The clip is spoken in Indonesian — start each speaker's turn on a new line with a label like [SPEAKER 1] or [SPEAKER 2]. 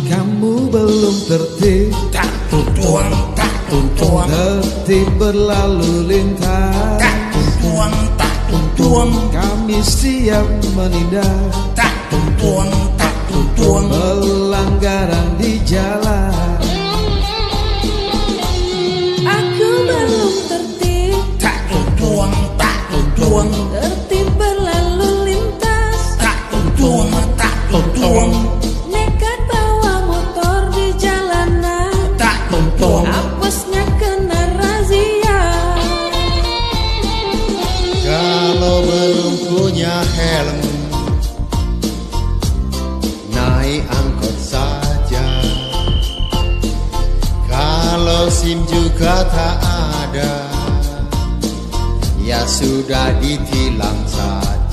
[SPEAKER 1] Kamu belum tertib,
[SPEAKER 2] tak tuntuang, tak tuntuang,
[SPEAKER 1] tertib berlalu lintas,
[SPEAKER 2] tak tuntuang, tak tuntuang,
[SPEAKER 1] kami siap menindak,
[SPEAKER 2] tak tuntuang, tak tuntuang,
[SPEAKER 1] pelanggaran di jalan.
[SPEAKER 3] Aku belum tertib,
[SPEAKER 2] tak tuntuang, tak tuntuang,
[SPEAKER 3] tertib berlalu lintas,
[SPEAKER 2] tak tuntuang, tak tuntuang,
[SPEAKER 3] nekat bawa motor di jalanan,
[SPEAKER 2] tak tuntuang,
[SPEAKER 3] apesnya kena razia.
[SPEAKER 4] Kalau belum punya helm, naik angkot saja. Kalau SIM juga tak ada, ya sudah ditilang saja.